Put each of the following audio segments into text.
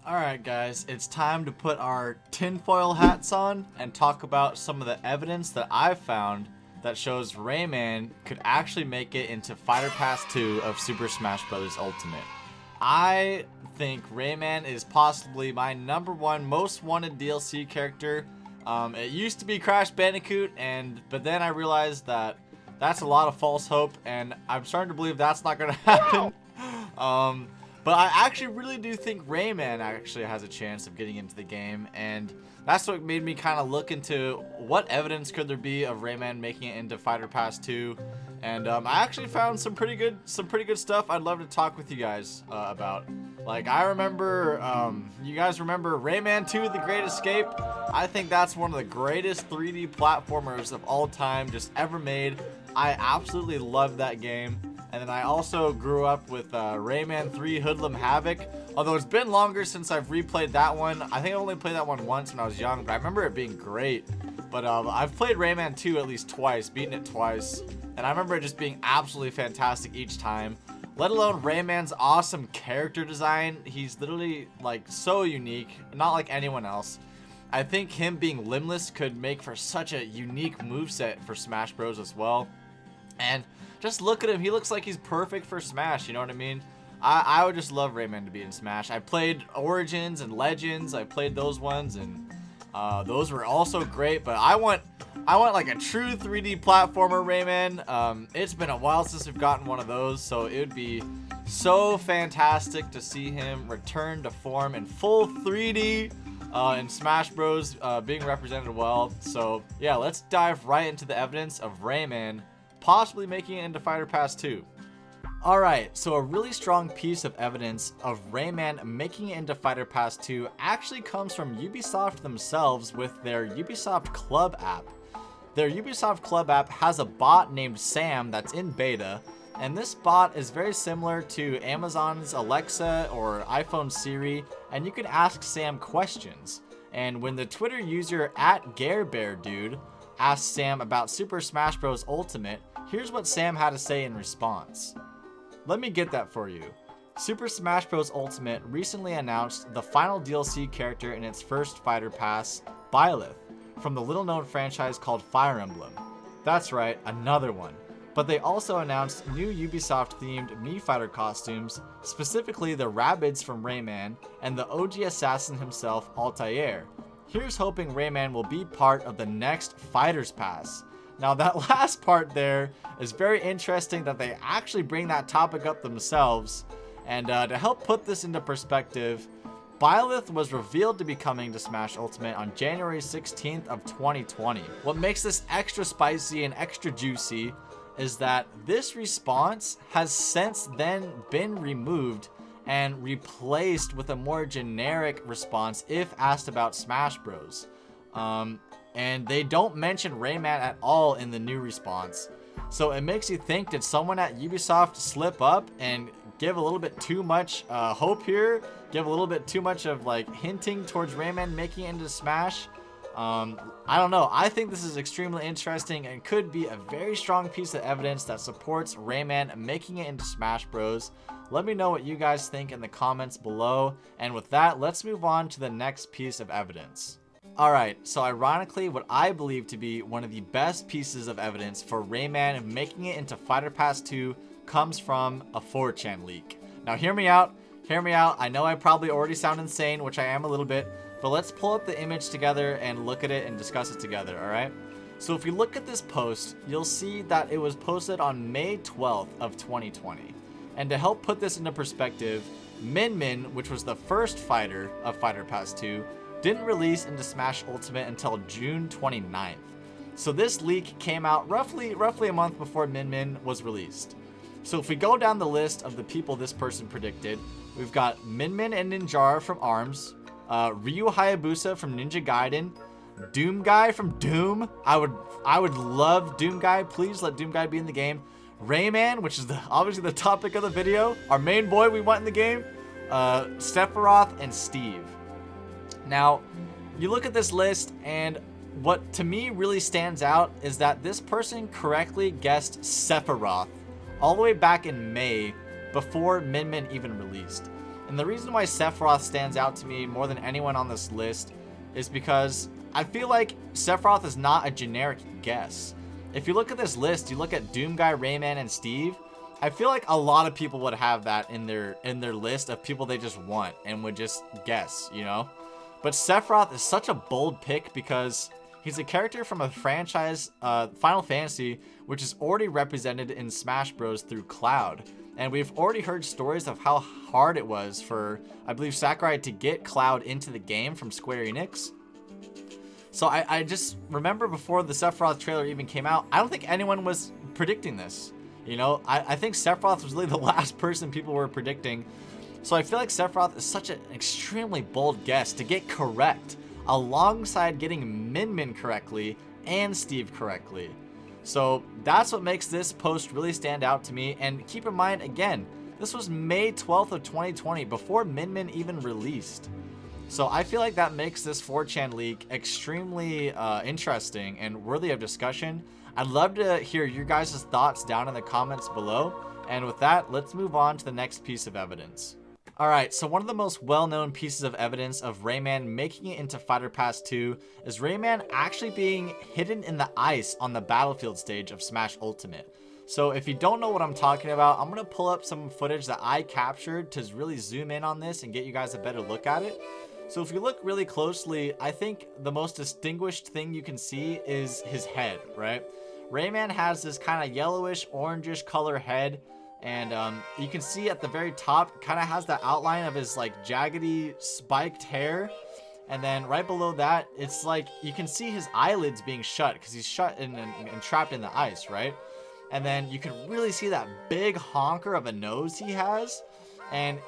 Alright guys, it's time to put our tinfoil hats on and talk about some of the evidence that I've found that shows Rayman could actually make it into Fighter Pass 2 of Super Smash Bros. Ultimate. I think Rayman is possibly my #1 most wanted DLC character. It used to be Crash Bandicoot, but then I realized that that's a lot of false hope, and I'm starting to believe that's not going to happen. But I actually really do think Rayman actually has a chance of getting into the game, and that's what made me kind of look into what evidence could there be of Rayman making it into Fighter Pass 2. And I actually found some pretty good stuff I'd love to talk with you guys about. Like, I remember, you guys remember Rayman 2: The Great Escape? I think that's one of the greatest 3D platformers of all time just ever made. I absolutely love that game. And then I also grew up with Rayman 3 Hoodlum Havoc. Although it's been longer since I've replayed that one. I think I only played that one once when I was young, but I remember it being great. But I've played Rayman 2 at least twice, beaten it twice. And I remember it just being absolutely fantastic each time. Let alone Rayman's awesome character design. He's literally like so unique, not like anyone else. I think him being limbless could make for such a unique moveset for Smash Bros. As well. And just look at him. He looks like he's perfect for Smash. You know what I mean? I would just love Rayman to be in Smash. I played Origins and Legends. I played those ones, and those were also great. But I want like a true 3D platformer Rayman. It's been a while since we've gotten one of those, so it would be so fantastic to see him return to form in full 3D in Smash Bros. Being represented well. So yeah, let's dive right into the evidence of Rayman possibly making it into Fighter Pass 2. Alright, so a really strong piece of evidence of Rayman making it into Fighter Pass 2 actually comes from Ubisoft themselves with their Ubisoft Club app. Their Ubisoft Club app has a bot named Sam that's in beta, and this bot is very similar to Amazon's Alexa or iPhone Siri, and you can ask Sam questions. And when the Twitter user @GareBearDude asked Sam about Super Smash Bros. Ultimate, here's what Sam had to say in response. Let me get that for you. Super Smash Bros. Ultimate recently announced the final DLC character in its first Fighter Pass, Byleth, from the little-known franchise called Fire Emblem. That's right, another one. But they also announced new Ubisoft-themed Mii Fighter costumes, specifically the Rabbids from Rayman and the OG assassin himself, Altair. Here's hoping Rayman will be part of the next Fighters Pass. Now that last part there is very interesting that they actually bring that topic up themselves. And to help put this into perspective, Byleth was revealed to be coming to Smash Ultimate on January 16th of 2020. What makes this extra spicy and extra juicy is that this response has since then been removed and replaced with a more generic response if asked about Smash Bros. And they don't mention Rayman at all in the new response. So it makes you think, did someone at Ubisoft slip up and give a little bit too much hope here? Give a little bit too much of like hinting towards Rayman making it into Smash? I don't know. I think this is extremely interesting and could be a very strong piece of evidence that supports Rayman making it into Smash Bros. Let me know what you guys think in the comments below. And with that, let's move on to the next piece of evidence. Alright, so ironically, what I believe to be one of the best pieces of evidence for Rayman making it into Fighter Pass 2 comes from a 4chan leak. Now hear me out. I know I probably already sound insane, which I am a little bit, but let's pull up the image together and look at it and discuss it together, alright? So if you look at this post, you'll see that it was posted on May 12th of 2020. And to help put this into perspective, Min Min, which was the first fighter of Fighter Pass 2, didn't release into Smash Ultimate until June 29th. So this leak came out roughly a month before Min Min was released. So if we go down the list of the people this person predicted, we've got Min Min and Ninjara from ARMS, Ryu Hayabusa from Ninja Gaiden, Doom Guy from Doom. I would love Doom Guy. Please let Doom Guy be in the game. Rayman, which is obviously the topic of the video, our main boy we want in the game, Sephiroth, and Steve. Now, you look at this list, and what to me really stands out is that this person correctly guessed Sephiroth all the way back in May before Min Min even released. And the reason why Sephiroth stands out to me more than anyone on this list is because I feel like Sephiroth is not a generic guess. If you look at this list, you look at Doomguy, Rayman, and Steve, I feel like a lot of people would have that in their list of people they just want and would just guess, you know? But Sephiroth is such a bold pick because he's a character from a franchise, Final Fantasy, which is already represented in Smash Bros. Through Cloud. And we've already heard stories of how hard it was for, I believe, Sakurai to get Cloud into the game from Square Enix. So I just remember before the Sephiroth trailer even came out, I don't think anyone was predicting this. You know, I think Sephiroth was really the last person people were predicting. So I feel like Sephiroth is such an extremely bold guess to get correct, alongside getting Min Min correctly and Steve correctly. So that's what makes this post really stand out to me. And keep in mind, again, this was May 12th of 2020, before Min Min even released. So I feel like that makes this 4chan leak extremely interesting and worthy of discussion. I'd love to hear your guys' thoughts down in the comments below. And with that, let's move on to the next piece of evidence. Alright, so one of the most well-known pieces of evidence of Rayman making it into Fighter Pass 2 is Rayman actually being hidden in the ice on the battlefield stage of Smash Ultimate. So if you don't know what I'm talking about, I'm going to pull up some footage that I captured to really zoom in on this and get you guys a better look at it. So if you look really closely, I think the most distinguished thing you can see is his head, right? Rayman has this kind of yellowish, orangish color head. And you can see at the very top, kind of has the outline of his like jaggedy spiked hair. And then right below that, it's like you can see his eyelids being shut because he's shut and trapped in the ice, right? And then you can really see that big honker of a nose he has. And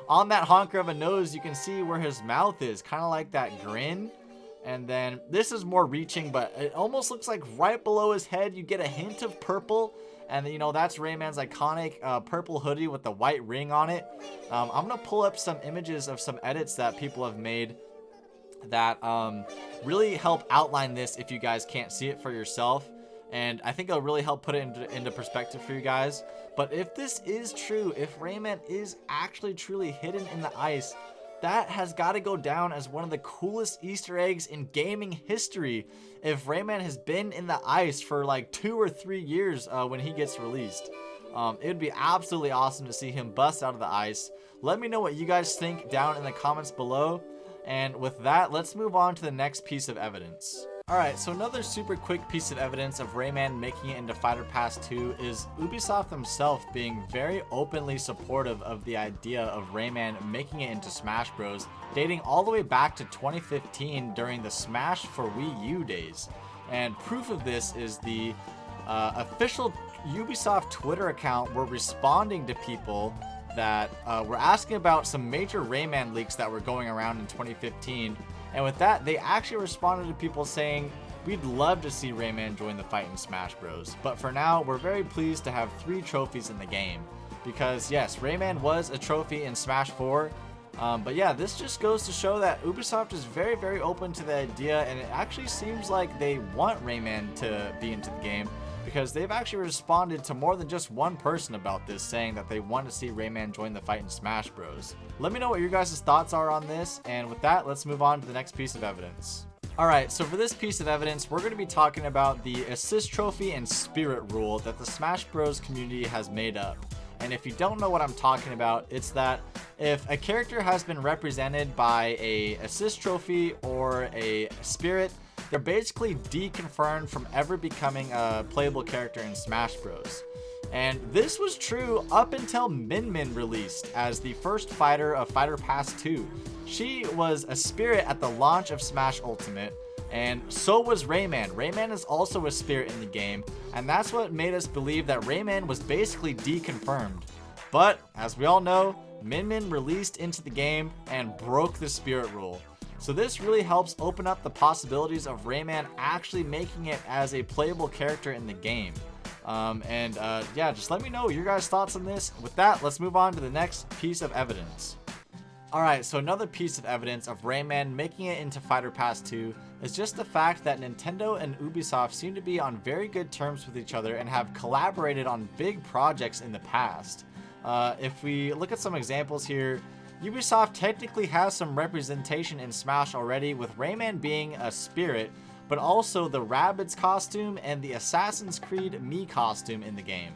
on that honker of a nose, you can see where his mouth is, kind of like that grin. And then this is more reaching, but it almost looks like right below his head, you get a hint of purple. And, you know, that's Rayman's iconic purple hoodie with the white ring on it. I'm going to pull up some images of some edits that people have made that really help outline this if you guys can't see it for yourself. And I think it'll really help put it into perspective for you guys. But if this is true, if Rayman is actually truly hidden in the ice, that has got to go down as one of the coolest Easter eggs in gaming history. If Rayman has been in the ice for like 2 or 3 years when he gets released. It would be absolutely awesome to see him bust out of the ice. Let me know what you guys think down in the comments below. And with that, let's move on to the next piece of evidence. Alright, so another super quick piece of evidence of Rayman making it into Fighter Pass 2 is Ubisoft themselves being very openly supportive of the idea of Rayman making it into Smash Bros, dating all the way back to 2015 during the Smash for Wii U days. And proof of this is the official Ubisoft Twitter account were responding to people that were asking about some major Rayman leaks that were going around in 2015. And with that, they actually responded to people saying, we'd love to see Rayman join the fight in Smash Bros. But for now, we're very pleased to have 3 trophies in the game. Because yes, Rayman was a trophy in Smash 4. But yeah, this just goes to show that Ubisoft is very, very open to the idea. And it actually seems like they want Rayman to be into the game. Because they've actually responded to more than just one person about this, saying that they want to see Rayman join the fight in Smash Bros. Let me know what your guys' thoughts are on this, and with that, let's move on to the next piece of evidence. Alright, so for this piece of evidence, we're going to be talking about the assist trophy and spirit rule that the Smash Bros community has made up. And if you don't know what I'm talking about, it's that if a character has been represented by a assist trophy or a spirit, they're basically deconfirmed from ever becoming a playable character in Smash Bros. And this was true up until Min Min released as the first fighter of Fighter Pass 2. She was a spirit at the launch of Smash Ultimate, and so was Rayman. Rayman is also a spirit in the game, and that's what made us believe that Rayman was basically deconfirmed. But, as we all know, Min Min released into the game and broke the spirit rule. So this really helps open up the possibilities of Rayman actually making it as a playable character in the game. Yeah, just let me know your guys' thoughts on this. With that, let's move on to the next piece of evidence. Alright, so another piece of evidence of Rayman making it into Fighter Pass 2 is just the fact that Nintendo and Ubisoft seem to be on very good terms with each other and have collaborated on big projects in the past. If we look at some examples here, Ubisoft technically has some representation in Smash already, with Rayman being a spirit, but also the Rabbids costume and the Assassin's Creed Mii costume in the game.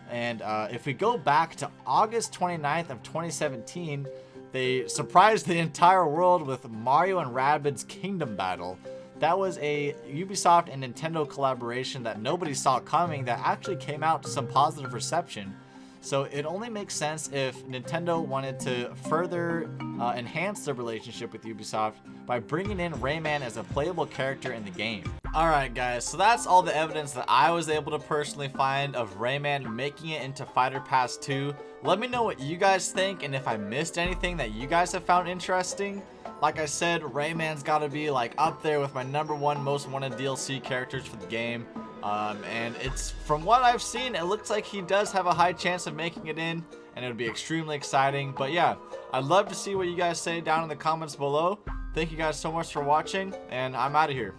And if we go back to August 29th of 2017, they surprised the entire world with Mario and Rabbids Kingdom Battle. That was a Ubisoft and Nintendo collaboration that nobody saw coming that actually came out to some positive reception. So it only makes sense if Nintendo wanted to further enhance their relationship with Ubisoft by bringing in Rayman as a playable character in the game. Alright guys, so that's all the evidence that I was able to personally find of Rayman making it into Fighter Pass 2. Let me know what you guys think and if I missed anything that you guys have found interesting. Like I said, Rayman's got to be like up there with my #1 most wanted DLC characters for the game. And it's, from what I've seen, it looks like he does have a high chance of making it in, and it would be extremely exciting. But yeah, I'd love to see what you guys say down in the comments below. Thank you guys so much for watching, and I'm out of here.